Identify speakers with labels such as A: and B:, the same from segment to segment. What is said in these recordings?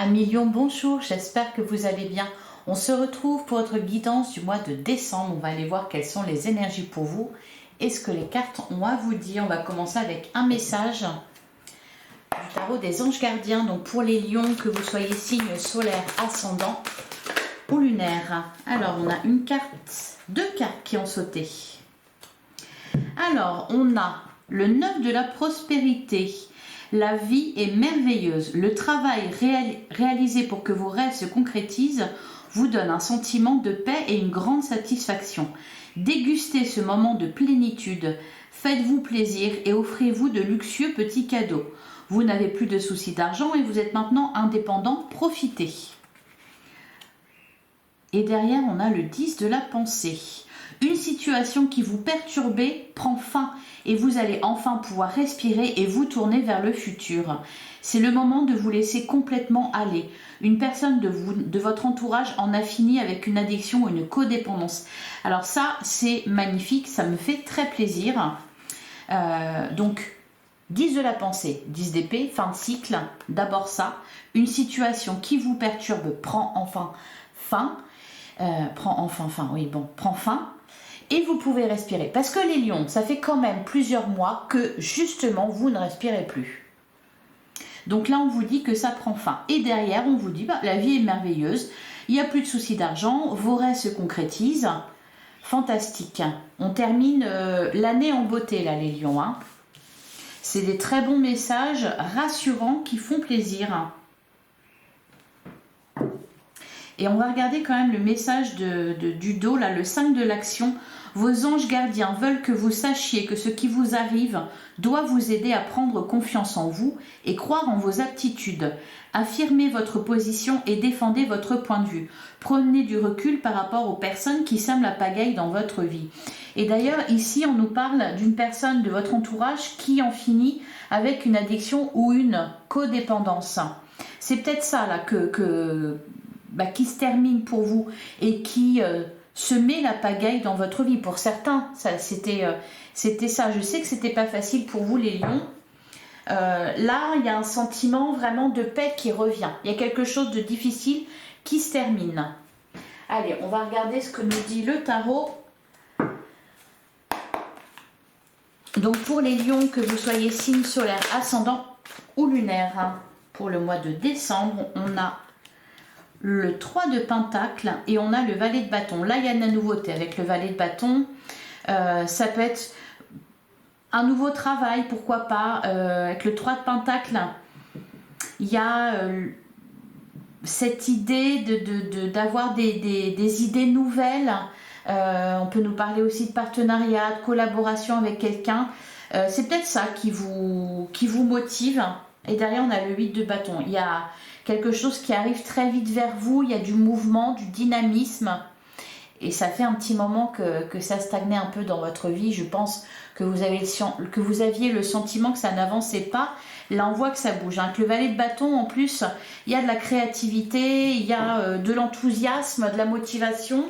A: Amis Lion, bonjour, j'espère que vous allez bien. On se retrouve pour votre guidance du mois de décembre. On va aller voir quelles sont les énergies pour vous et ce que les cartes ont à vous dire. On va commencer avec un message du tarot des anges gardiens. Donc pour les lions, que vous soyez signe solaire, ascendant ou lunaire. Alors on a une carte, deux cartes qui ont sauté. Alors on a le 9 de la prospérité. La vie est merveilleuse. Le travail réalisé pour que vos rêves se concrétisent vous donne un sentiment de paix et une grande satisfaction. Dégustez ce moment de plénitude. Faites-vous plaisir et offrez-vous de luxueux petits cadeaux. Vous n'avez plus de soucis d'argent et vous êtes maintenant indépendant. Profitez. Et derrière, on a le 10 de la pensée. Une situation qui vous perturbait prend fin et vous allez enfin pouvoir respirer et vous tourner vers le futur. C'est le moment de vous laisser complètement aller. Une personne de votre entourage en a fini avec une addiction ou une codépendance. Alors ça, c'est magnifique, ça me fait très plaisir. Donc, 10 de la pensée, 10 d'épée, fin de cycle. D'abord ça, une situation qui vous perturbe prend enfin fin. Prend fin. Et vous pouvez respirer. Parce que les lions, ça fait quand même plusieurs mois que justement vous ne respirez plus. Donc là, on vous dit que ça prend fin. Et derrière, on vous dit, la vie est merveilleuse. Il n'y a plus de soucis d'argent. Vos rêves se concrétisent. Fantastique. On termine l'année en beauté, là, les lions. Hein. C'est des très bons messages rassurants qui font plaisir. Et on va regarder quand même le message du dos, là, le 5 de l'action. Vos anges gardiens veulent que vous sachiez que ce qui vous arrive doit vous aider à prendre confiance en vous et croire en vos aptitudes. Affirmez votre position et défendez votre point de vue. Prenez du recul par rapport aux personnes qui sèment la pagaille dans votre vie. Et d'ailleurs, ici, on nous parle d'une personne de votre entourage qui en finit avec une addiction ou une codépendance. C'est peut-être ça là qui se termine pour vous et qui se met la pagaille dans votre vie. Pour certains, c'était ça. Je sais que c'était pas facile pour vous les lions. Là, il y a un sentiment vraiment de paix qui revient. Il y a quelque chose de difficile qui se termine. Allez, on va regarder ce que nous dit le tarot. Donc pour les lions, que vous soyez signe solaire, ascendant ou lunaire, hein, pour le mois de décembre, on a le 3 de pentacle et on a le valet de bâton. Là, il y a de la nouveauté avec le valet de bâton. Ça peut être un nouveau travail, pourquoi pas. Avec le 3 de pentacle, il y a cette idée d'avoir des idées nouvelles. On peut nous parler aussi de partenariat, de collaboration avec quelqu'un. C'est peut-être ça qui vous motive. Et derrière, on a le 8 de bâton. Il y a quelque chose qui arrive très vite vers vous. Il y a du mouvement, du dynamisme. Et ça fait un petit moment que ça stagnait un peu dans votre vie. Je pense que vous aviez le sentiment que ça n'avançait pas. Là, on voit que ça bouge. Avec le valet de bâton, en plus, il y a de la créativité, il y a de l'enthousiasme, de la motivation.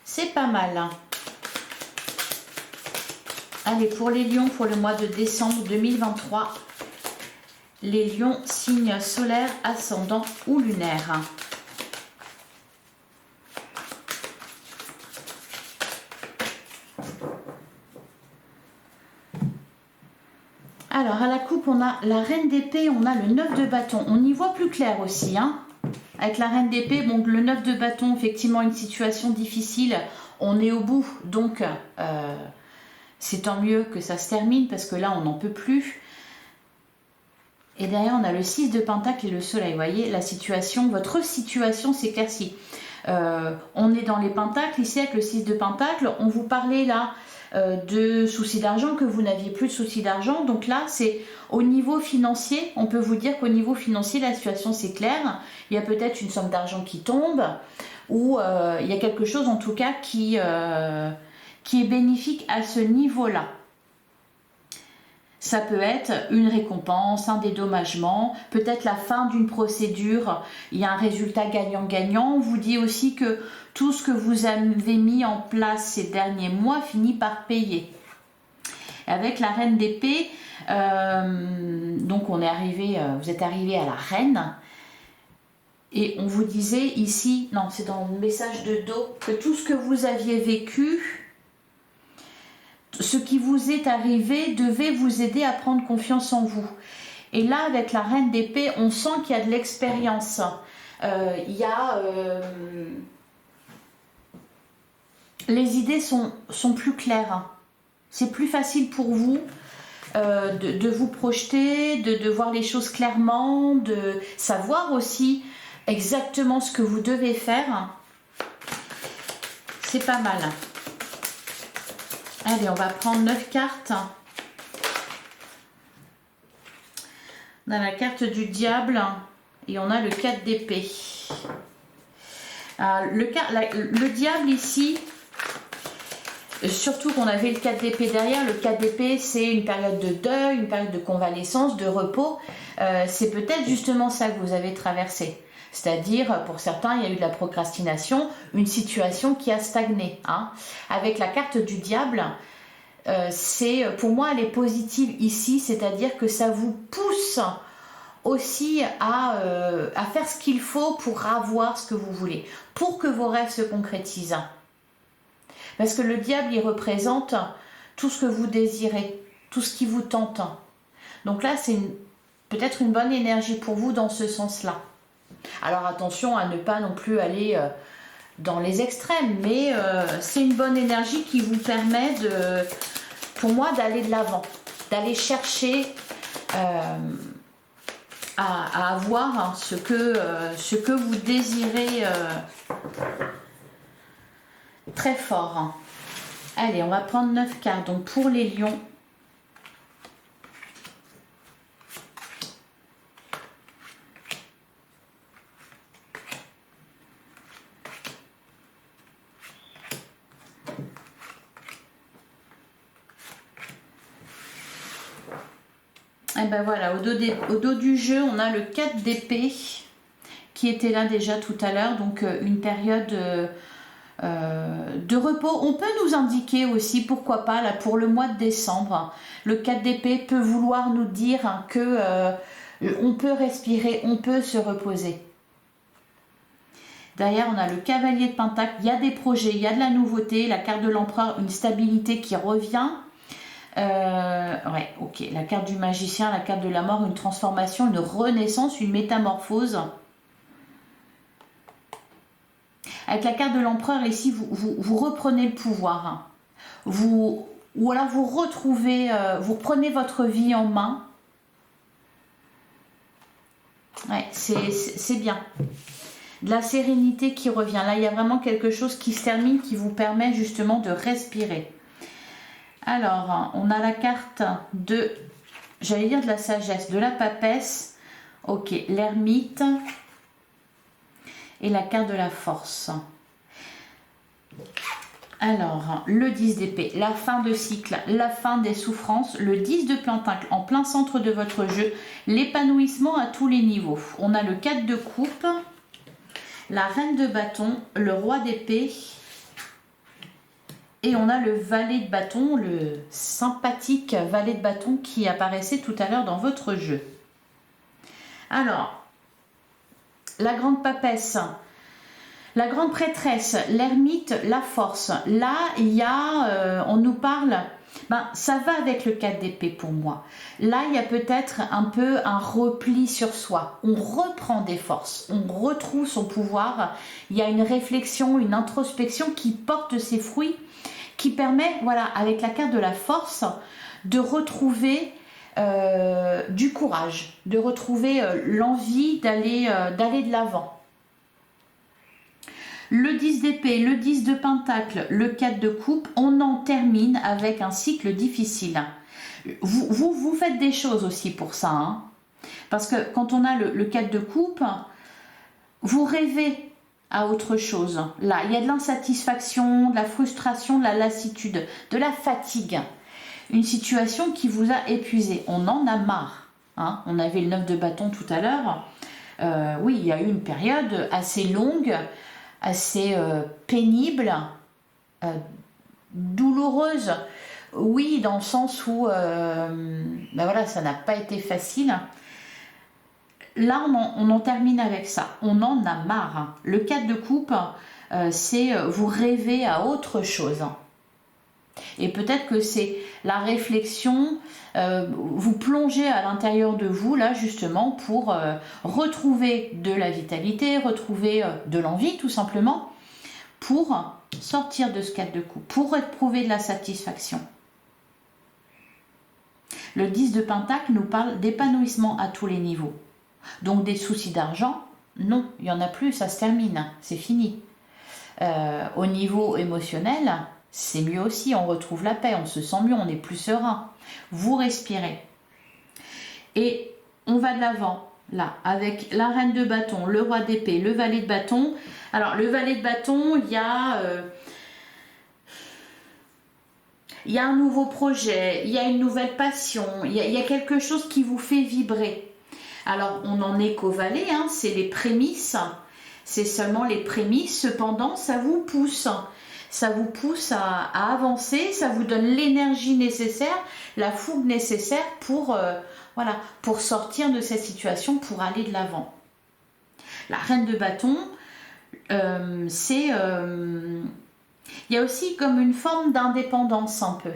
A: C'est pas mal. Allez, pour les lions, pour le mois de décembre 2023, les lions, signe solaire, ascendant ou lunaire. Alors, à la coupe, on a la reine d'épée, on a le 9 de bâton. On y voit plus clair aussi, hein. Avec la reine d'épée, bon, le 9 de bâton, effectivement, une situation difficile. On est au bout, donc c'est tant mieux que ça se termine, parce que là, on n'en peut plus. Et derrière, on a le 6 de pentacle et le soleil. Vous voyez, votre situation s'éclaircit. On est dans les pentacles, ici, avec le 6 de pentacle. On vous parlait là de soucis d'argent, que vous n'aviez plus de soucis d'argent. Donc là, c'est au niveau financier. On peut vous dire qu'au niveau financier, la situation s'éclaire. Il y a peut-être une somme d'argent qui tombe, ou il y a quelque chose, en tout cas, qui est bénéfique à ce niveau-là. Ça peut être une récompense, un dédommagement, peut-être la fin d'une procédure, il y a un résultat gagnant-gagnant. On vous dit aussi que tout ce que vous avez mis en place ces derniers mois finit par payer. Avec la reine d'épée, donc vous êtes arrivé à la reine, Et on vous disait ici, non, c'est dans le message de dos, que tout ce que vous aviez vécu, ce qui vous est arrivé, devait vous aider à prendre confiance en vous. Et là, avec la reine d'épée, on sent qu'il y a de l'expérience. Les idées sont plus claires. C'est plus facile pour vous de vous projeter, de voir les choses clairement, de savoir aussi exactement ce que vous devez faire. C'est pas mal. Allez, on va prendre 9 cartes. On a la carte du diable et on a le 4 d'épée. Le diable ici, surtout qu'on avait le 4 d'épée derrière. Le 4 d'épée, c'est une période de deuil, une période de convalescence, de repos. C'est peut-être justement ça que vous avez traversé. C'est-à-dire, pour certains, il y a eu de la procrastination, une situation qui a stagné. Hein. Avec la carte du diable, pour moi, elle est positive ici, c'est-à-dire que ça vous pousse aussi à faire ce qu'il faut pour avoir ce que vous voulez, pour que vos rêves se concrétisent. Parce que le diable, il représente tout ce que vous désirez, tout ce qui vous tente. Donc là, c'est peut-être une bonne énergie pour vous dans ce sens-là. Alors attention à ne pas non plus aller dans les extrêmes, mais c'est une bonne énergie qui vous permet, pour moi, d'aller de l'avant, d'aller chercher à avoir ce que vous désirez très fort. Allez, on va prendre 9 cartes. Donc pour les lions, et ben voilà, au dos du jeu, on a le 4 d'épée qui était là déjà tout à l'heure, donc une période de repos. On peut nous indiquer aussi, pourquoi pas, là pour le mois de décembre, le 4 d'épée peut vouloir nous dire que on peut respirer, on peut se reposer. Derrière, on a le cavalier de pentacle, il y a des projets, il y a de la nouveauté, la carte de l'empereur, une stabilité qui revient. Ouais, ok, la carte du magicien, la carte de la mort, une transformation, une renaissance, une métamorphose. Avec la carte de l'empereur ici, vous reprenez le pouvoir. Ou alors vous retrouvez, vous reprenez votre vie en main. Ouais, c'est bien. De la sérénité qui revient. Là, il y a vraiment quelque chose qui se termine, qui vous permet justement de respirer. Alors, on a la carte de, j'allais dire de la sagesse, de la papesse. Ok, l'ermite. Et la carte de la force. Alors, le 10 d'épée, la fin de cycle, la fin des souffrances, le 10 de pentacle en plein centre de votre jeu, l'épanouissement à tous les niveaux. On a le 4 de coupe, la reine de bâton, le roi d'épée et on a le valet de bâton, le sympathique valet de bâton qui apparaissait tout à l'heure dans votre jeu. Alors, la grande papesse, la grande prêtresse, l'ermite, la force. Là, il y a, on nous parle, ça va avec le 4 d'épée pour moi. Là, il y a peut-être un peu un repli sur soi. On reprend des forces, on retrouve son pouvoir. Il y a une réflexion, une introspection qui porte ses fruits, qui permet, voilà, avec la carte de la force, de retrouver du courage, de retrouver l'envie d'aller de l'avant. Le 10 d'épée, le 10 de pentacle, le 4 de coupe, on en termine avec un cycle difficile. Vous faites des choses aussi pour ça, hein, parce que quand on a le 4 de coupe, vous rêvez à autre chose. Là, il y a de l'insatisfaction, de la frustration, de la lassitude, de la fatigue. Une situation qui vous a épuisé. On en a marre. Hein. On avait le 9 de bâton tout à l'heure. Oui, il y a eu une période assez longue, assez pénible, douloureuse. Oui, dans le sens où voilà, ça n'a pas été facile. là, on en termine avec ça. On en a marre. Hein. Le 4 de coupe, c'est vous rêvez à autre chose. Et peut-être que c'est la réflexion, vous plongez à l'intérieur de vous, là, justement, pour retrouver de la vitalité, retrouver de l'envie, tout simplement, pour sortir de ce 4 de coupe, pour éprouver de la satisfaction. Le 10 de Pentacle nous parle d'épanouissement à tous les niveaux. Donc des soucis d'argent, non, il n'y en a plus, ça se termine, c'est fini. Au niveau émotionnel, c'est mieux aussi, on retrouve la paix, on se sent mieux, on est plus serein. Vous respirez. Et on va de l'avant, là, avec la reine de bâton, le roi d'épée, le valet de bâton. Alors, le valet de bâton, il y a un nouveau projet, il y a une nouvelle passion, il y a quelque chose qui vous fait vibrer. Alors, on n'en est qu'au valet, hein, c'est les prémices, c'est seulement les prémices, cependant, ça vous pousse. Ça vous pousse à avancer, ça vous donne l'énergie nécessaire, la fougue nécessaire pour, voilà, pour sortir de cette situation, pour aller de l'avant. La reine de bâton, c'est... il y a aussi comme une forme d'indépendance un peu.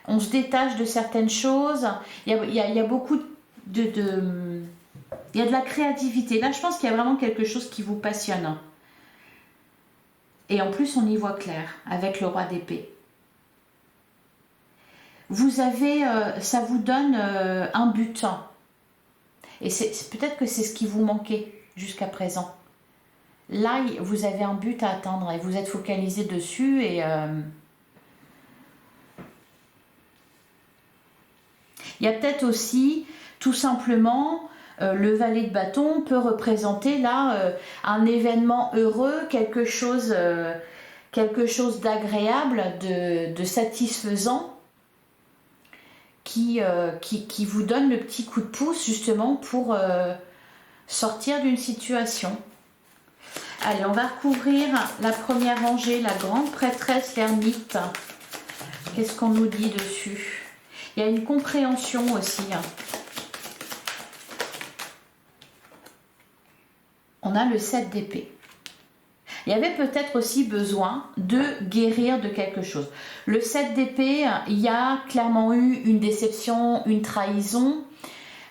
A: On se détache de certaines choses, il y a beaucoup il y a de la créativité. Là, je pense qu'il y a vraiment quelque chose qui vous passionne. Et en plus, on y voit clair avec le roi d'épée. Vous avez, ça vous donne un but. Et peut-être que c'est ce qui vous manquait jusqu'à présent. Là, vous avez un but à atteindre et vous êtes focalisé dessus. Et il y a peut-être aussi, tout simplement, le valet de bâton peut représenter là un événement heureux, quelque chose d'agréable, de satisfaisant qui vous donne le petit coup de pouce justement pour sortir d'une situation. Allez, on va recouvrir la première rangée, la grande prêtresse, l'ermite. Qu'est-ce qu'on nous dit dessus? Il y a une compréhension aussi. On a le 7 d'épée. Il y avait peut-être aussi besoin de guérir de quelque chose. Le 7 d'épée, il y a clairement eu une déception, une trahison,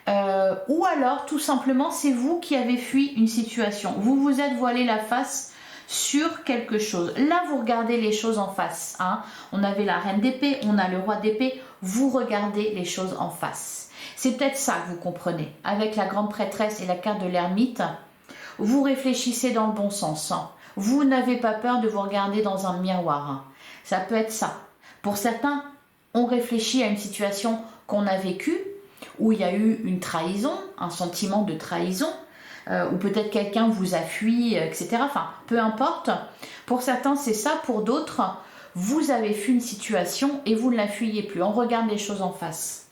A: ou alors tout simplement c'est vous qui avez fui une situation. Vous vous êtes voilé la face sur quelque chose. Là, vous regardez les choses en face. Hein. On avait la reine d'épée, on a le roi d'épée. Vous regardez les choses en face. C'est peut-être ça que vous comprenez. Avec la grande prêtresse et la carte de l'ermite, vous réfléchissez dans le bon sens. Vous n'avez pas peur de vous regarder dans un miroir. Ça peut être ça. Pour certains, on réfléchit à une situation qu'on a vécue, où il y a eu une trahison, un sentiment de trahison, ou peut-être quelqu'un vous a fui, etc. Enfin, peu importe. Pour certains, c'est ça. Pour d'autres, vous avez fui une situation et vous ne la fuyez plus. On regarde les choses en face.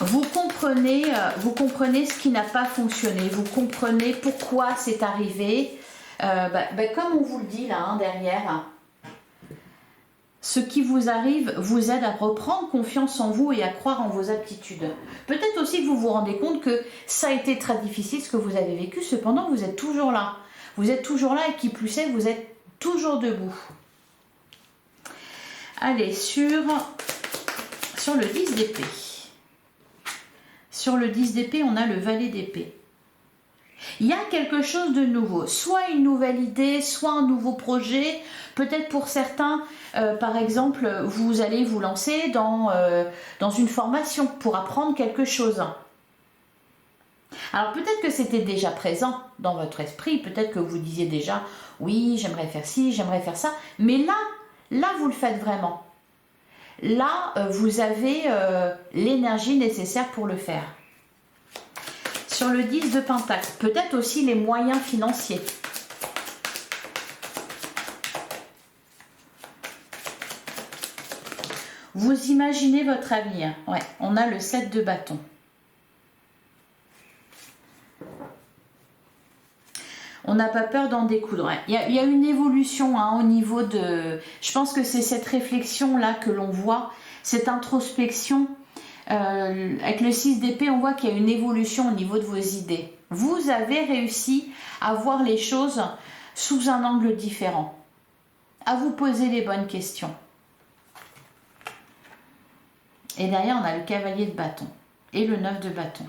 A: Vous comprenez ce qui n'a pas fonctionné, vous comprenez pourquoi c'est arrivé. Comme on vous le dit là, derrière, ce qui vous arrive vous aide à reprendre confiance en vous et à croire en vos aptitudes. Peut-être aussi que vous vous rendez compte que ça a été très difficile ce que vous avez vécu, cependant vous êtes toujours là. Vous êtes toujours là et qui plus est, vous êtes toujours debout. Allez, sur le 10 d'épée. Sur le 10 d'épée, on a le valet d'épée. Il y a quelque chose de nouveau, soit une nouvelle idée, soit un nouveau projet. Peut-être pour certains, par exemple, vous allez vous lancer dans une formation pour apprendre quelque chose. Alors peut-être que c'était déjà présent dans votre esprit, peut-être que vous disiez déjà « oui, j'aimerais faire ci, j'aimerais faire ça », mais là, vous le faites vraiment. Là, vous avez l'énergie nécessaire pour le faire. Sur le 10 de Pentacle, peut-être aussi les moyens financiers. Vous imaginez votre avenir. Ouais, on a le 7 de bâton. On n'a pas peur d'en découdre. Il y a une évolution au niveau de... Je pense que c'est cette réflexion-là que l'on voit, cette introspection Avec le 6 d'épée, on voit qu'il y a une évolution au niveau de vos idées. Vous avez réussi à voir les choses sous un angle différent, à vous poser les bonnes questions. Et derrière, on a le cavalier de bâton et le 9 de bâton.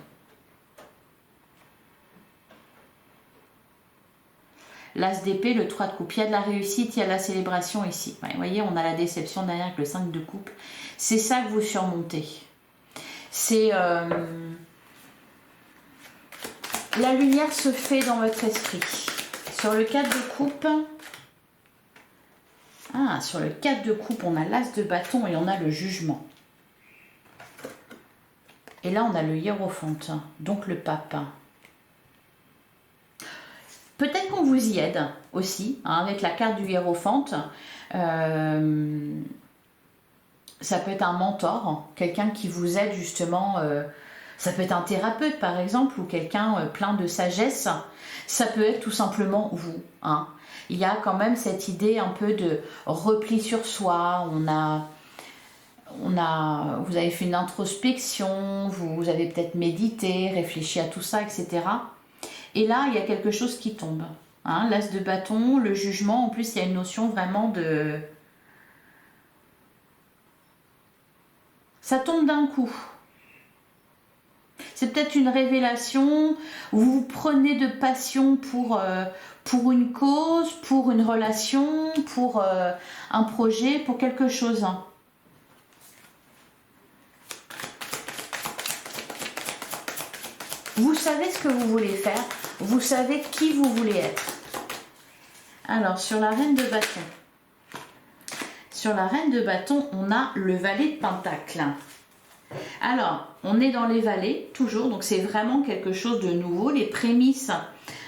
A: L'as d'épée, le 3 de coupe. Il y a de la réussite, il y a de la célébration ici. Ouais, vous voyez, on a la déception derrière avec le 5 de coupe. C'est ça que vous surmontez. C'est... la lumière se fait dans votre esprit. Sur le 4 de coupe... Ah, sur le 4 de coupe, on a l'as de bâton et on a le jugement. Et là, on a le hiérophante, donc le pape. Peut-être qu'on vous y aide aussi, hein, avec la carte du hiérophante. Ça peut être un mentor, quelqu'un qui vous aide justement. Ça peut être un thérapeute, par exemple, ou quelqu'un plein de sagesse. Ça peut être tout simplement vous. Hein. Il y a quand même cette idée un peu de repli sur soi. Vous avez fait une introspection, vous avez peut-être médité, réfléchi à tout ça, etc. Et là, il y a quelque chose qui tombe. Hein, l'as de bâton, le jugement, en plus, il y a une notion vraiment de... Ça tombe d'un coup. C'est peut-être une révélation, vous vous prenez de passion pour une cause, pour une relation, pour un projet, pour quelque chose. Vous savez ce que vous voulez faire, vous savez qui vous voulez être. Alors, sur la reine de bâton. Sur la reine de bâton, on a le valet de pentacle. Alors, on est dans les valets, toujours, donc c'est vraiment quelque chose de nouveau, les prémices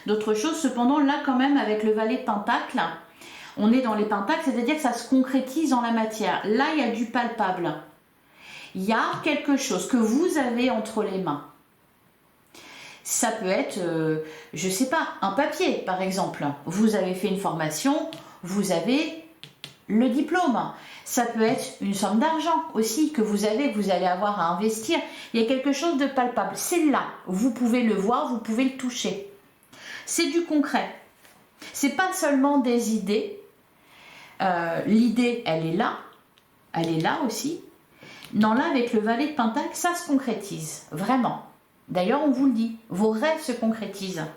A: d'autre chose. Cependant, là, quand même, avec le valet de pentacle, on est dans les pentacles, c'est-à-dire que ça se concrétise dans la matière. Là, il y a du palpable. Il y a quelque chose que vous avez entre les mains. Ça peut être, je ne sais pas, un papier par exemple. Vous avez fait une formation, vous avez le diplôme. Ça peut être une somme d'argent aussi que vous allez avoir à investir. Il y a quelque chose de palpable. C'est là, vous pouvez le voir, vous pouvez le toucher. C'est du concret. C'est pas seulement des idées. L'idée, elle est là aussi. Non, là avec le valet de pentacle, ça se concrétise, vraiment. D'ailleurs, on vous le dit, vos rêves se concrétisent.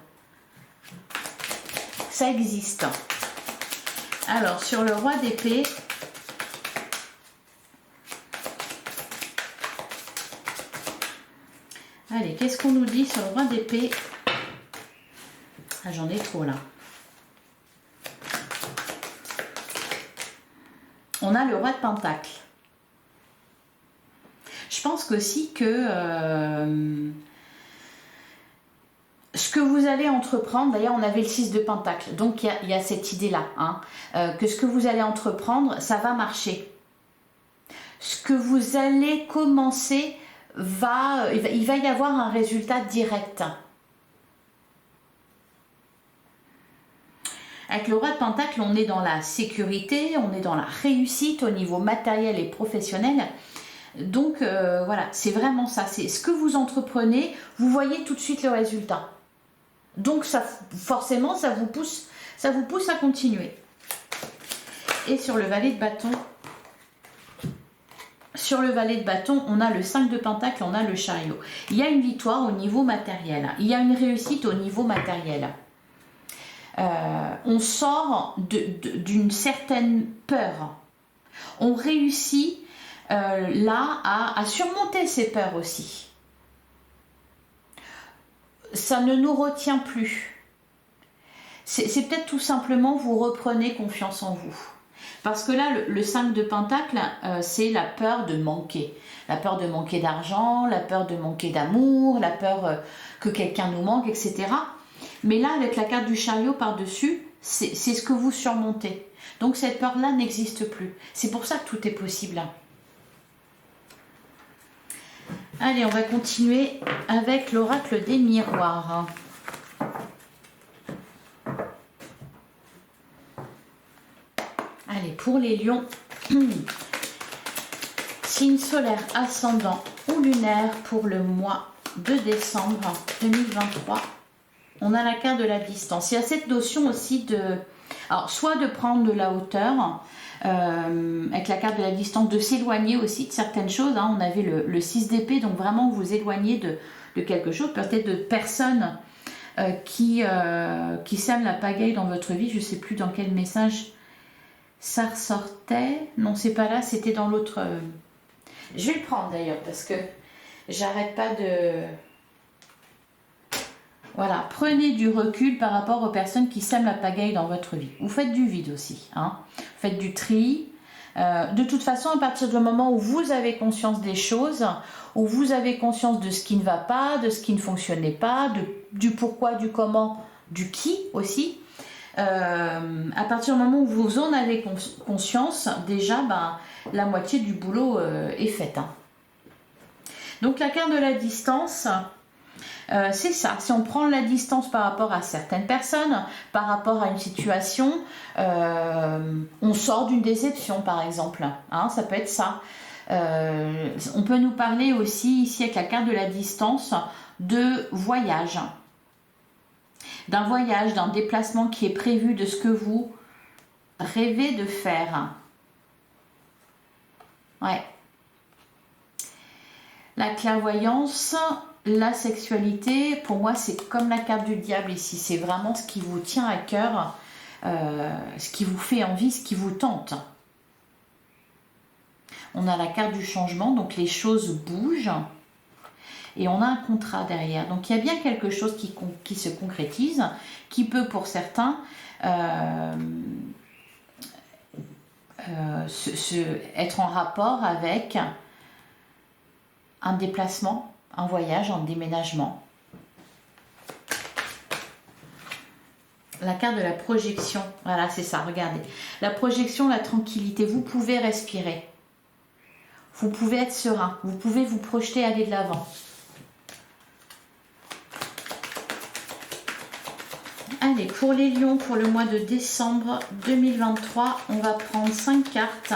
A: Ça existe. Alors, sur le roi d'épée, allez, qu'est-ce qu'on nous dit sur le roi d'épée? Ah, j'en ai trop là. On a le roi de pentacle. Je pense qu'aussi que ce que vous allez entreprendre, d'ailleurs on avait le 6 de pentacle, donc il y a cette idée-là, hein, que ce que vous allez entreprendre, ça va marcher. Ce que vous allez commencer, il va y avoir un résultat direct. Avec le roi de pentacle, on est dans la sécurité, on est dans la réussite au niveau matériel et professionnel. Donc voilà, c'est vraiment ça. C'est ce que vous entreprenez, vous voyez tout de suite le résultat. Donc ça, forcément, ça vous pousse à continuer. Et sur le valet de bâton, on a le 5 de pentacle, on a le chariot. Il y a une victoire au niveau matériel. Il y a une réussite au niveau matériel. On sort d'une certaine peur. On réussit là à surmonter ces peurs aussi. Ça ne nous retient plus. C'est peut-être tout simplement vous reprenez confiance en vous. Parce que là, le 5 de pentacle, c'est la peur de manquer. La peur de manquer d'argent, la peur de manquer d'amour, la peur que quelqu'un nous manque, etc. Mais là, avec la carte du chariot par-dessus, c'est ce que vous surmontez. Donc cette peur-là n'existe plus. C'est pour ça que tout est possible. Allez, on va continuer avec l'oracle des miroirs. Allez, pour les lions, signe solaire ascendant ou lunaire pour le mois de décembre 2023. On a la carte de la distance. Il y a cette notion aussi de... Alors, soit de prendre de la hauteur, avec la carte de la distance, de s'éloigner aussi de certaines choses. Hein. On avait le 6 d'épée, donc vraiment vous éloignez de quelque chose, peut-être de personnes qui sèment la pagaille dans votre vie. Je ne sais plus dans quel message ça ressortait. Non, c'est pas là, c'était dans l'autre... Je vais le prendre d'ailleurs, parce que j'arrête pas de... Voilà, prenez du recul par rapport aux personnes qui sèment la pagaille dans votre vie. Vous faites du vide aussi, hein. Faites du tri. De toute façon, à partir du moment où vous avez conscience des choses, où vous avez conscience de ce qui ne va pas, de ce qui ne fonctionnait pas, du pourquoi, du comment, du qui aussi, à partir du moment où vous en avez conscience, déjà, la moitié du boulot est faite. Hein. Donc la carte de la distance... c'est ça, si on prend la distance par rapport à certaines personnes, par rapport à une situation, on sort d'une déception par exemple, hein, ça peut être ça. On peut nous parler aussi ici avec la carte de la distance de voyage, d'un déplacement qui est prévu, de ce que vous rêvez de faire. Ouais. La clairvoyance... La sexualité, pour moi, c'est comme la carte du diable ici. C'est vraiment ce qui vous tient à cœur, ce qui vous fait envie, ce qui vous tente. On a la carte du changement, donc les choses bougent. Et on a un contrat derrière. Donc il y a bien quelque chose qui se concrétise, qui peut pour certains être en rapport avec un déplacement, un voyage, un déménagement. La carte de la projection, voilà, c'est ça, regardez. La projection, la tranquillité, vous pouvez respirer. Vous pouvez être serein, vous pouvez vous projeter, aller de l'avant. Allez, pour les lions, pour le mois de décembre 2023, on va prendre 5 cartes.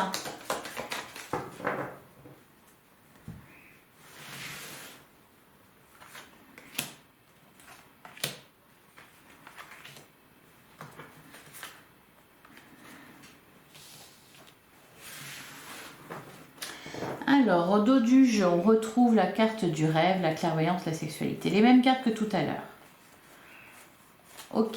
A: Alors, au dos du jeu, on retrouve la carte du rêve, la clairvoyance, la sexualité. Les mêmes cartes que tout à l'heure. Ok.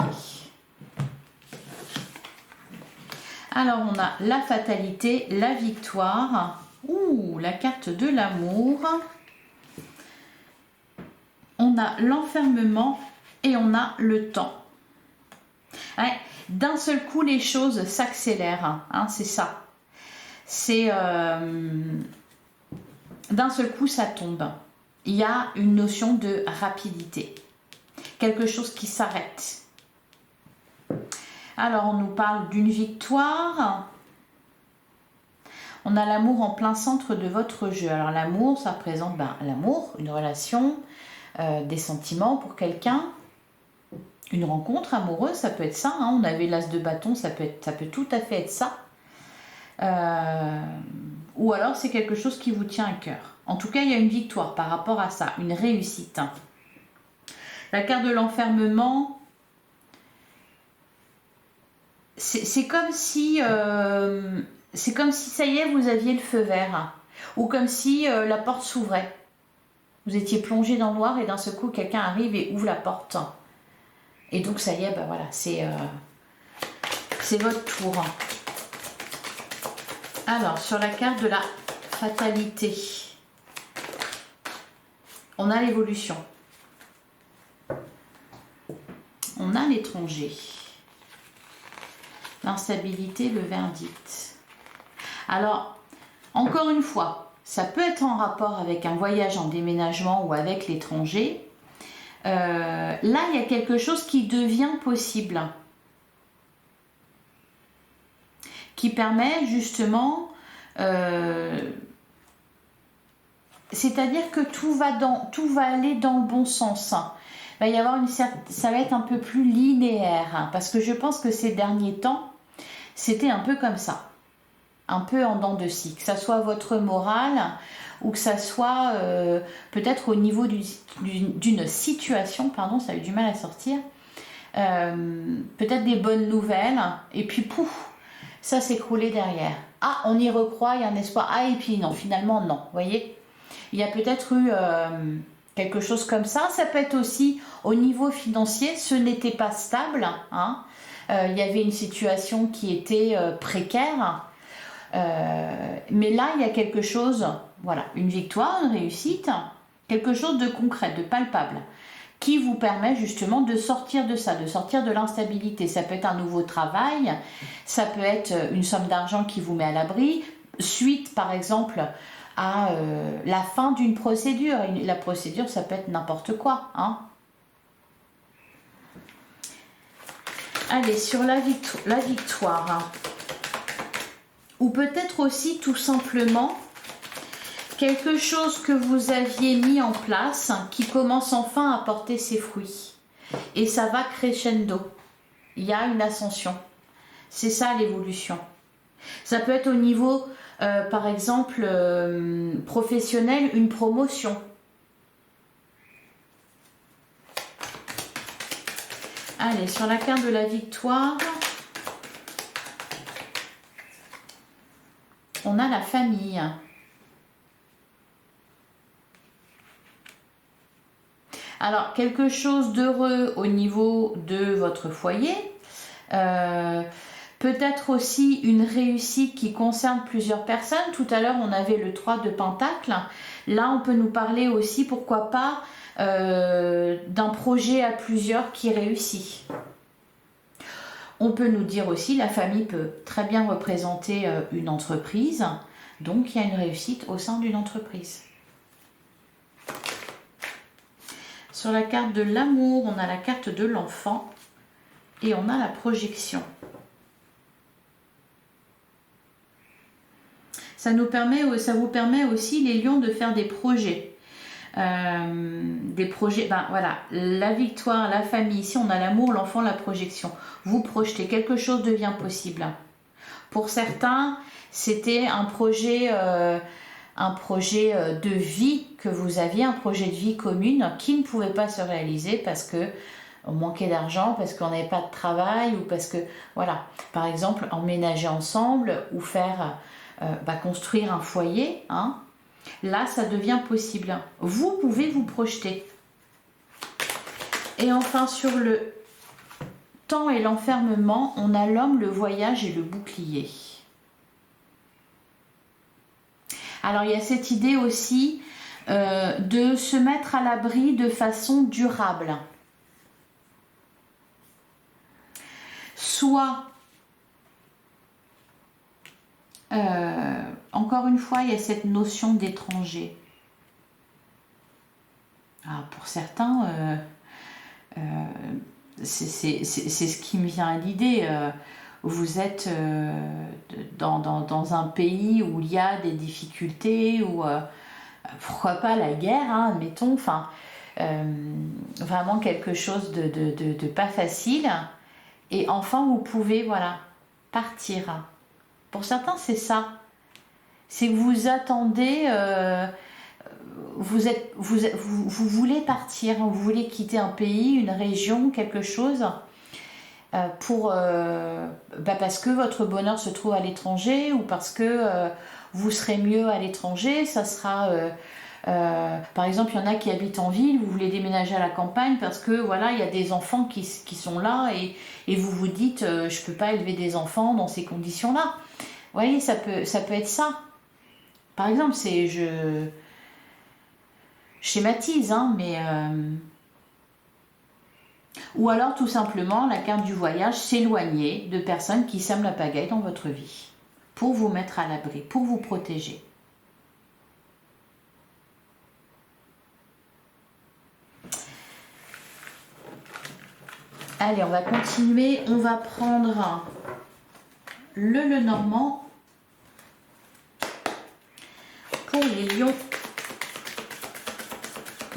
A: Alors, on a la fatalité, la victoire. Ouh, la carte de l'amour. On a l'enfermement et on a le temps. Ouais, d'un seul coup, les choses s'accélèrent. Hein, c'est ça. C'est... d'un seul coup, ça tombe. Il y a une notion de rapidité. Quelque chose qui s'arrête. Alors, on nous parle d'une victoire. On a l'amour en plein centre de votre jeu. Alors, l'amour, ça représente l'amour, une relation, des sentiments pour quelqu'un. Une rencontre amoureuse, ça peut être ça. Hein. On avait l'as de bâton, ça peut tout à fait être ça. Ou alors c'est quelque chose qui vous tient à cœur. En tout cas, il y a une victoire par rapport à ça, une réussite. La carte de l'enfermement, c'est comme si ça y est, vous aviez le feu vert, ou comme si la porte s'ouvrait. Vous étiez plongé dans le noir et d'un seul coup, quelqu'un arrive et ouvre la porte. Et donc ça y est, voilà, c'est votre tour. Alors, sur la carte de la fatalité, on a l'évolution. On a l'étranger. L'instabilité, le verdict. Alors, encore une fois, ça peut être en rapport avec un voyage en déménagement ou avec l'étranger. Là, il y a quelque chose qui devient possible. Qui permet justement, c'est-à-dire que tout va aller dans le bon sens. Il va y avoir ça va être un peu plus linéaire, hein, parce que je pense que ces derniers temps, c'était un peu comme ça, un peu en dents de scie, que ça soit votre morale ou que ça soit peut-être au niveau d'une situation, pardon, ça a eu du mal à sortir, peut-être des bonnes nouvelles, et puis pouf, ça s'écroulait derrière. Ah, on y recroit, il y a un espoir, ah, et puis non, finalement non, vous voyez, il y a peut-être eu quelque chose comme ça. Ça peut être aussi au niveau financier, ce n'était pas stable, hein. Il y avait une situation qui était précaire, mais là il y a quelque chose, voilà, une victoire, une réussite, quelque chose de concret, de palpable, qui vous permet justement de sortir de ça, de sortir de l'instabilité. Ça peut être un nouveau travail, ça peut être une somme d'argent qui vous met à l'abri, suite par exemple à la fin d'une procédure. La procédure, ça peut être n'importe quoi, hein. Allez, sur la victoire, hein. Ou peut-être aussi tout simplement quelque chose que vous aviez mis en place qui commence enfin à porter ses fruits. Et ça va crescendo. Il y a une ascension. C'est ça l'évolution. Ça peut être au niveau, par exemple, professionnel, une promotion. Allez, sur la carte de la victoire, on a la famille. Alors, quelque chose d'heureux au niveau de votre foyer. Peut-être aussi une réussite qui concerne plusieurs personnes. Tout à l'heure, on avait le 3 de Pentacle. Là, on peut nous parler aussi, pourquoi pas, d'un projet à plusieurs qui réussit. On peut nous dire aussi, la famille peut très bien représenter une entreprise. Donc, il y a une réussite au sein d'une entreprise. Sur la carte de l'amour, on a la carte de l'enfant et on a la projection. Ça vous permet aussi, les lions, de faire des projets. Ben voilà, la victoire, la famille, ici on a l'amour, l'enfant, la projection. Vous projetez, quelque chose devient possible. Pour certains, c'était un projet de vie que vous aviez, un projet de vie commune qui ne pouvait pas se réaliser parce que on manquait d'argent, parce qu'on n'avait pas de travail, ou parce que, voilà, par exemple, emménager ensemble ou faire, construire un foyer, hein. Là, ça devient possible. Vous pouvez vous projeter. Et enfin, sur le temps et l'enfermement, on a l'homme, le voyage et le bouclier. Alors, il y a cette idée aussi de se mettre à l'abri de façon durable. Soit, encore une fois, il y a cette notion d'étranger. Pour certains, c'est ce qui me vient à l'idée. Vous êtes dans un pays où il y a des difficultés, ou pourquoi pas la guerre, hein, admettons, enfin, vraiment quelque chose de pas facile. Et enfin, vous pouvez, voilà, partir. Pour certains, c'est ça. C'est que vous attendez, vous voulez partir, vous voulez quitter un pays, une région, quelque chose, parce que votre bonheur se trouve à l'étranger, ou parce que vous serez mieux à l'étranger. Ça sera, par exemple, il y en a qui habitent en ville, vous voulez déménager à la campagne parce que voilà, il y a des enfants qui sont là, et vous vous dites, je peux pas élever des enfants dans ces conditions-là. Vous voyez, ça peut être ça. Par exemple, je schématise, hein, mais ou alors tout simplement la carte du voyage, s'éloigner de personnes qui sèment la pagaille dans votre vie pour vous mettre à l'abri, pour vous protéger. Allez, on va continuer. On va prendre le Lenormand pour les lions.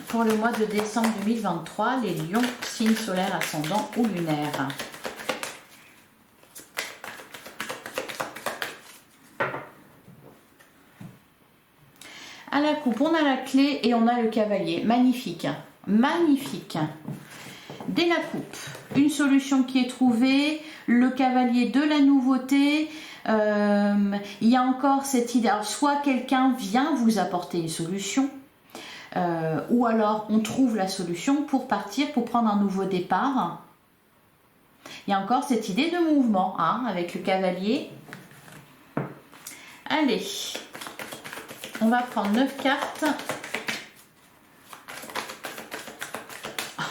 A: Pour le mois de décembre 2023, les lions, signe solaire, ascendant ou lunaire. la coupe, on a la clé et on a le cavalier. Magnifique. Magnifique. Dès la coupe, une solution qui est trouvée, le cavalier de la nouveauté. Il y a encore cette idée, alors soit quelqu'un vient vous apporter une solution, ou alors on trouve la solution pour partir, pour prendre un nouveau départ. Il y a encore cette idée de mouvement, hein, avec le cavalier. Allez, on va prendre 9 cartes.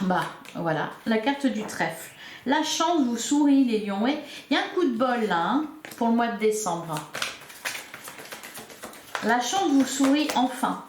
A: Bah, voilà, la carte du trèfle. La chance vous sourit, les lions. Ouais. Il y a un coup de bol là, hein, pour le mois de décembre. La chance vous sourit enfin.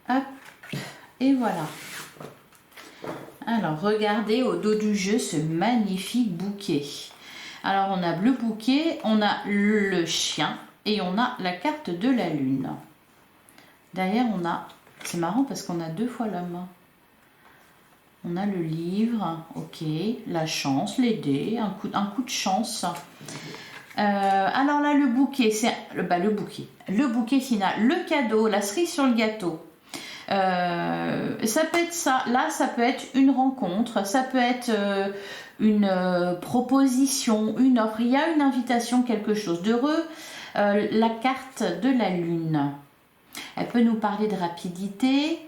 A: Hop, et voilà. Alors, regardez au dos du jeu ce magnifique bouquet. Alors, on a le bouquet, on a le chien et on a la carte de la lune. Derrière, on a... C'est marrant parce qu'on a 2 fois l'homme. On a le livre, ok, la chance, les dés, un coup de chance. Alors là, le bouquet, c'est le bouquet. Le bouquet final, le cadeau, la cerise sur le gâteau. Ça peut être ça, là ça peut être une rencontre, ça peut être une proposition, une offre, il y a une invitation, quelque chose d'heureux. La carte de la lune, elle peut nous parler de rapidité,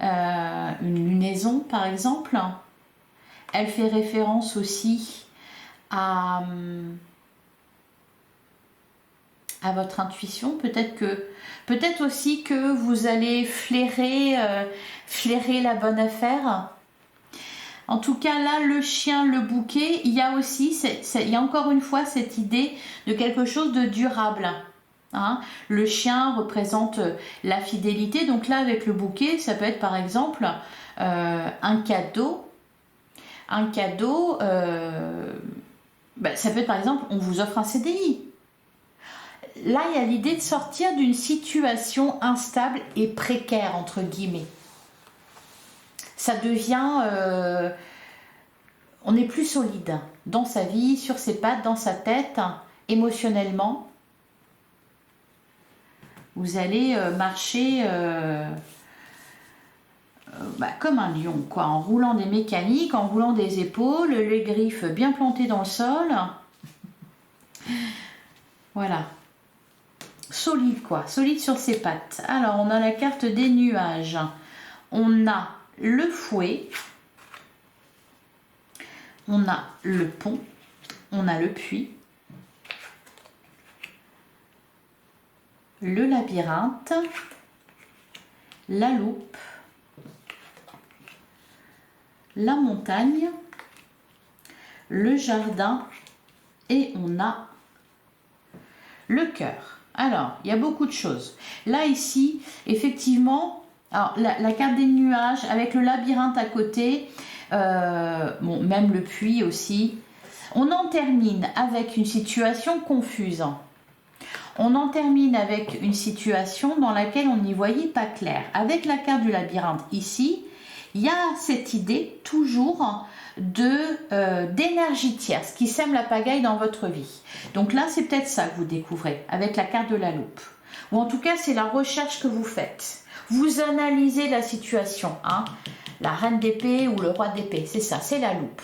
A: une lunaison par exemple. Elle fait référence aussi à votre intuition, peut-être aussi que vous allez flairer la bonne affaire. En tout cas là, le chien, le bouquet, il y a aussi, il y a encore une fois cette idée de quelque chose de durable. Hein. Le chien représente la fidélité, donc là avec le bouquet, ça peut être par exemple un cadeau. Un cadeau, ça peut être par exemple, on vous offre un CDI. Là, il y a l'idée de sortir d'une situation instable et précaire, entre guillemets. Ça devient... on est plus solide dans sa vie, sur ses pattes, dans sa tête, émotionnellement. Vous allez marcher comme un lion, quoi, en roulant des mécaniques, en roulant des épaules, les griffes bien plantées dans le sol. Voilà. Solide, quoi, solide sur ses pattes. Alors, on a la carte des nuages. On a le fouet. On a le pont. On a le puits. Le labyrinthe. La loupe. La montagne. Le jardin. Et on a le cœur. Alors, il y a beaucoup de choses. Là, ici, effectivement, alors, la carte des nuages avec le labyrinthe à côté, même le puits aussi. On en termine avec une situation confuse. On en termine avec une situation dans laquelle on n'y voyait pas clair. Avec la carte du labyrinthe ici, il y a cette idée toujours d'énergie tierce qui sème la pagaille dans votre vie. Donc là, c'est peut-être ça que vous découvrez avec la carte de la loupe. Ou en tout cas, c'est la recherche que vous faites. Vous analysez la situation. Hein. La reine d'épée ou le roi d'épée, c'est ça, c'est la loupe.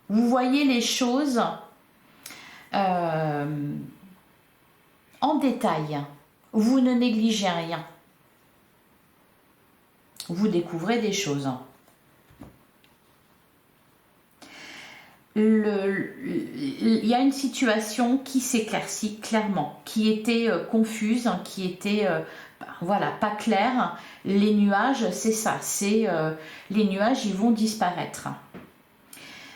A: Vous voyez les choses en détail. Vous ne négligez rien. Vous découvrez des choses. Il y a une situation qui s'éclaircit clairement, qui était confuse, qui était pas claire. Les nuages, c'est ça, les nuages, ils vont disparaître.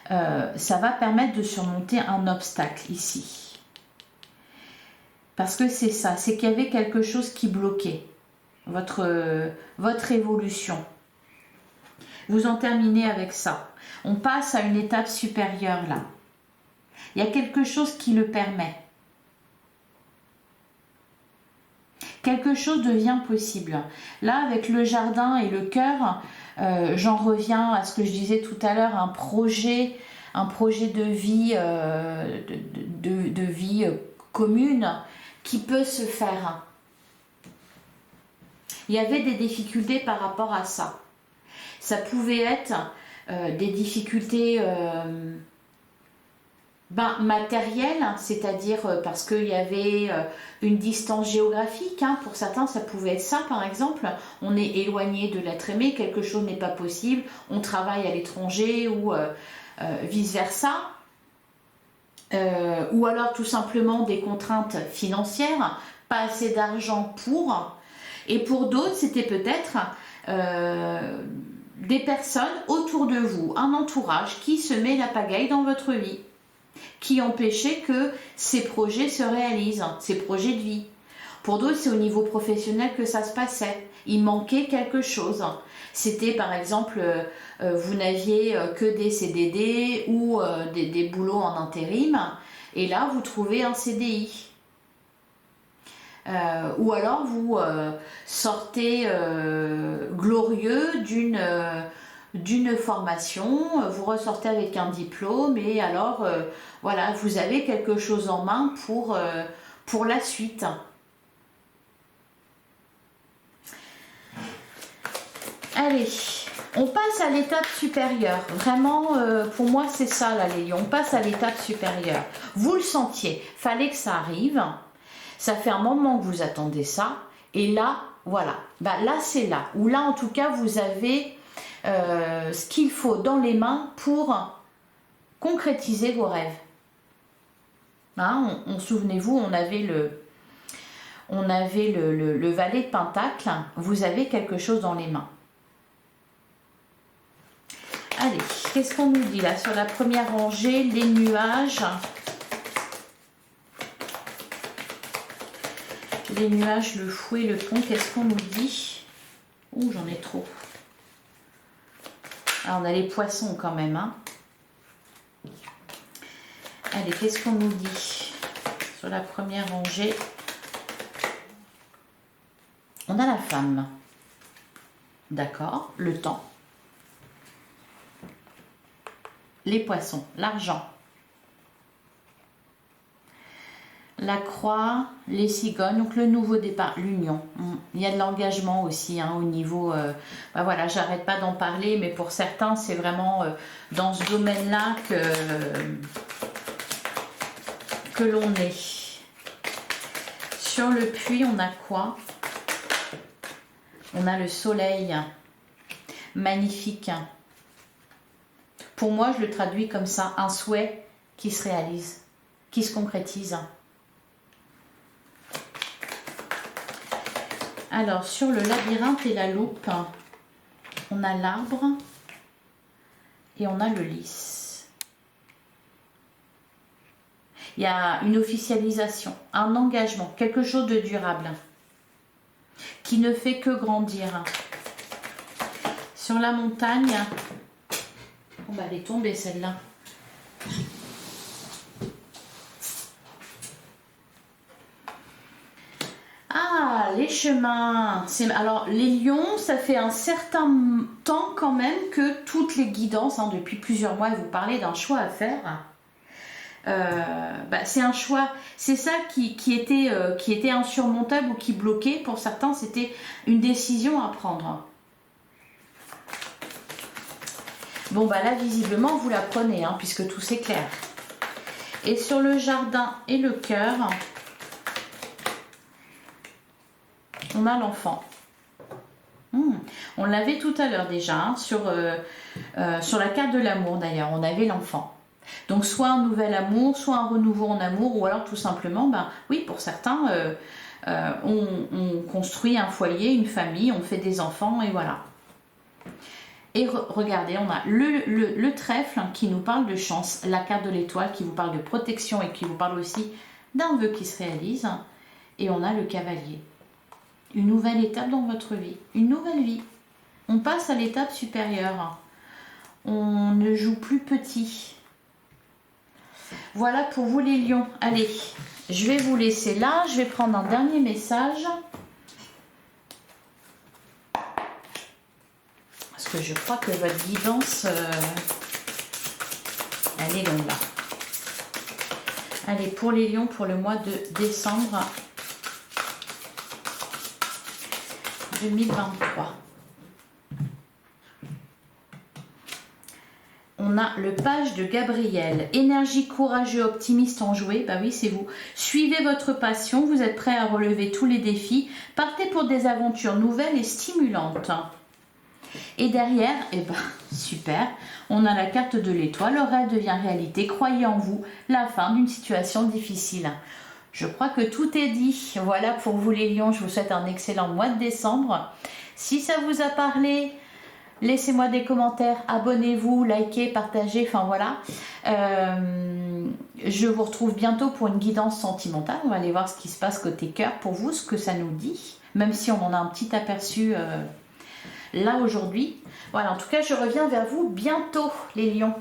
A: Ça va permettre de surmonter un obstacle ici. Parce que c'est ça, c'est qu'il y avait quelque chose qui bloquait votre évolution. Vous en terminez avec ça. On passe à une étape supérieure là. Il y a quelque chose qui le permet. Quelque chose devient possible. Là, avec le jardin et le cœur, j'en reviens à ce que je disais tout à l'heure, un projet de vie, de vie commune qui peut se faire. Il y avait des difficultés par rapport à ça. Ça pouvait être des difficultés matérielles, c'est-à-dire parce qu'il y avait une distance géographique. Pour certains, ça pouvait être ça, par exemple. On est éloigné de l'être aimé, quelque chose n'est pas possible, on travaille à l'étranger ou vice-versa. Ou alors tout simplement des contraintes financières, pas assez d'argent pour. Et pour d'autres, c'était peut-être des personnes autour de vous, un entourage qui se met la pagaille dans votre vie, qui empêchait que ces projets se réalisent, ces projets de vie. Pour d'autres, c'est au niveau professionnel que ça se passait. Il manquait quelque chose. C'était par exemple, vous n'aviez que des CDD ou des boulots en intérim, et là, vous trouvez un CDI. Ou alors vous sortez glorieux d'une formation, vous ressortez avec un diplôme et alors voilà, vous avez quelque chose en main pour la suite. Allez, on passe à l'étape supérieure. Vraiment, pour moi, c'est ça là, les lions. On passe à l'étape supérieure. Vous le sentiez, fallait que ça arrive. Ça fait un moment que vous attendez ça. Et là, voilà. Là, c'est là. Ou là, en tout cas, vous avez ce qu'il faut dans les mains pour concrétiser vos rêves. Souvenez-vous, on avait le valet de Pentacle. Vous avez quelque chose dans les mains. Allez, qu'est-ce qu'on nous dit là sur la première rangée? Les nuages. Les nuages, le fouet, le pont, qu'est-ce qu'on nous dit? Ouh, j'en ai trop. Ah, on a les poissons quand même. Allez, qu'est-ce qu'on nous dit sur la première rangée? On a la femme. D'accord, le temps. Les poissons, l'argent. La croix, les cigognes, donc le nouveau départ, l'union. Il y a de l'engagement aussi au niveau... voilà, j'arrête pas d'en parler, mais pour certains, c'est vraiment dans ce domaine-là que l'on est. Sur le puits, on a quoi? On a le soleil. Magnifique. Pour moi, je le traduis comme ça, un souhait qui se réalise, qui se concrétise. Alors, sur le labyrinthe et la loupe, on a l'arbre et on a le lys. Il y a une officialisation, un engagement, quelque chose de durable, qui ne fait que grandir. Sur la montagne, elle est tombée celle-là. Ah, les chemins. Alors, les lions, ça fait un certain temps quand même que toutes les guidances, depuis plusieurs mois, vous parlez d'un choix à faire. C'est un choix, c'est ça qui était insurmontable ou qui bloquait. Pour certains, c'était une décision à prendre. Bon, là, visiblement, vous la prenez, puisque tout s'éclaire. Et sur le jardin et le cœur, on a l'enfant. On l'avait tout à l'heure déjà, sur la carte de l'amour d'ailleurs, on avait l'enfant. Donc soit un nouvel amour, soit un renouveau en amour, ou alors tout simplement, oui, pour certains, on construit un foyer, une famille, on fait des enfants, et voilà. Et regardez, on a le trèfle qui nous parle de chance, la carte de l'étoile qui vous parle de protection et qui vous parle aussi d'un vœu qui se réalise, et on a le cavalier. Une nouvelle étape dans votre vie, une nouvelle vie. On passe à l'étape supérieure. On ne joue plus petit. Voilà pour vous les lions. Allez, je vais vous laisser là. Je vais prendre un dernier message. Parce que je crois que votre guidance, elle est longue là. Allez, pour les lions, pour le mois de décembre 2023. On a le page de Gabriel. Énergie, courageux, optimiste, enjoué. Bah oui, c'est vous. Suivez votre passion. Vous êtes prêt à relever tous les défis. Partez pour des aventures nouvelles et stimulantes. Et derrière, eh ben, super, on a la carte de l'étoile. Le rêve devient réalité. Croyez en vous. La fin d'une situation difficile. Je crois que tout est dit. Voilà pour vous les lions. Je vous souhaite un excellent mois de décembre. Si ça vous a parlé, laissez-moi des commentaires, abonnez-vous, likez, partagez, enfin voilà. Je vous retrouve bientôt pour une guidance sentimentale. On va aller voir ce qui se passe côté cœur pour vous, ce que ça nous dit, même si on en a un petit aperçu là aujourd'hui. Voilà, en tout cas, je reviens vers vous bientôt, les lions.